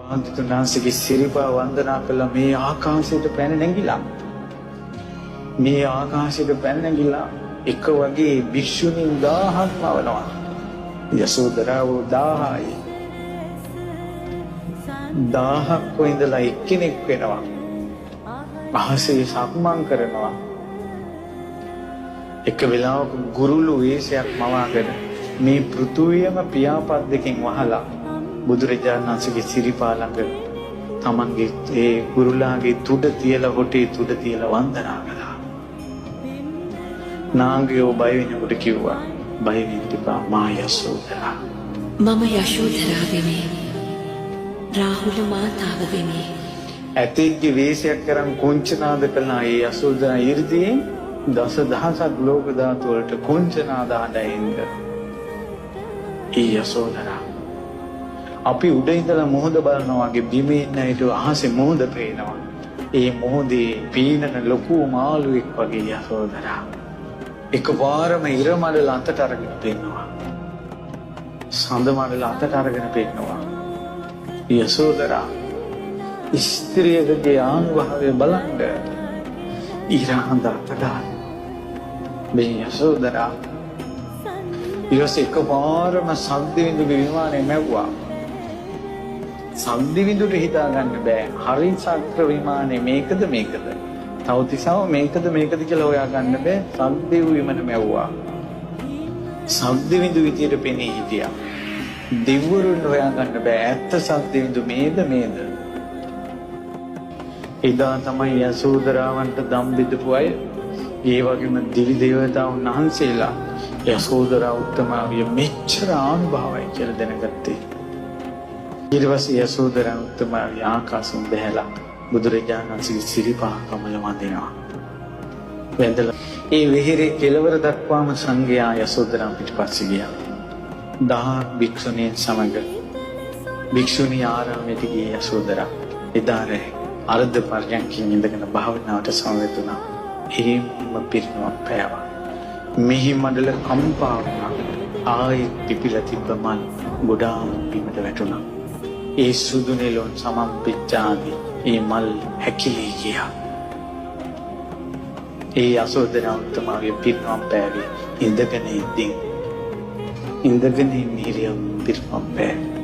තුනාසිගේ සිරිපා වන්දනා කළා මේ ආකාශයට පැන නැගිලා. මේ ආකාශයට පැන නැගිලා එක වගේ භික්ෂුණීන් 1000ක් මවනවා. යසෝදරාව 1000යි. 1000ක් ඉඳලා එක්කෙනෙක් වෙනවා. අහසේ සක්මන් කරනවා. එක වෙලාවක ගුරුළු වේශයක් මවාගෙන මේ පෘථුවියම පියාපත් දෙකෙන් වහලා බුදුරජාණන් වහන්සේගේ සිරිපා ළඟ තමන්ගේ ඒ ගුරුලාගේ තුඩ තියලා හොටේ තුඩ තියලා වන්දනා කළා. නාගයෝ බය වෙනකොට කිව්වා බය වෙන්න එපා මා යසෝදරා. මම යශෝදරා වෙමි. රාහුල මාතාව වෙමි. ඇතෙක්ගේ වේශයක් කරන් කුංචනාද කළා ඒ යසෝදරා 이르දියෙන් දසදහසක් ලෝක ධාතු වලට කුංචනාද හඬින්ද. ඒ යසෝදරා අපි උඩ ඉඳලා මොහොත බලනවා වගේ බිමේ ඉන්න හිට අහසේ මොහොත පේනවා. ඒ මොහොතේ පීනන ලොකු මාළුවෙක් වගේ යසෝදරා. එකපාරම ඉර මඩල අතට අරගෙන පෙන්නවා. සඳ මඩල අතට අරගෙන පෙන්නවා. යසෝදරා ස්ත්‍රියකගේ ආනුභාවය බලන්න. ඉර හඳ අතට මේ යසෝදරා ඊට එකපාරම සද්දවිඳුගේ විමානය මැව්වා. සද්දවිඳුට හිතා ගන්න බෑ. හරි සක්‍ර විමානේ මේකද මේකද? තවතිසාව මේකද මේකද කියලා හොයා ගන්න බෑ. සද්දෙව් විමන මැව්වා. සද්දවිඳු විදියට පෙනී හිටියා. දෙවිවරුන් හොයා ගන්න බෑ. ඇත්ත සද්දවිඳු මේද මේද? එදා තමයි යසෝදරාවන්ට දම් බෙදපු අය. ඒ වගේම දිවි දේවතාවුන් වහන්සේලා යසෝදරා උත්තමාවිය මෙච්චර ආනුභාවයි කියලා දැනගත්තේ. ඊට පස්සේ යසෝදරා උත්තමාවිය ආකාශයෙන් බැහැලා බුදුරජාණන් වහන්සේගේ සිරිපා කමල වඳිනවා. වැඳලා ඒ වෙහෙරේ කෙළවර දක්වාම සංඝයා යසෝදරා පිටපස්සේ ගියා. 1000 භික්ෂුණීන් සමග භික්ෂුණී ආරාමයට ගිය යසෝදරා එදා අර්ධ පර්යංකයෙන් ඉඳගෙන භාවනාවට සමවැදුණා. එහෙම පිරිනමක් පෑවා. මෙහි මඩල කම්පා වුණා. ආයෙත් පිපිලා තිබ්බ මල් ගොඩාක් බිමට වැටුණා. ඒ සුදු නෙළුම් සමම්පිච්චාදී ඒ මල් හැකිලී ගියා. ඒ යසෝදරා උත්තමාවිය පිරිනමක් පෑවේ ඉඳගෙන ඉඳින් ඉඳගෙන ඉරියව් පිරිනමක් පෑවේ.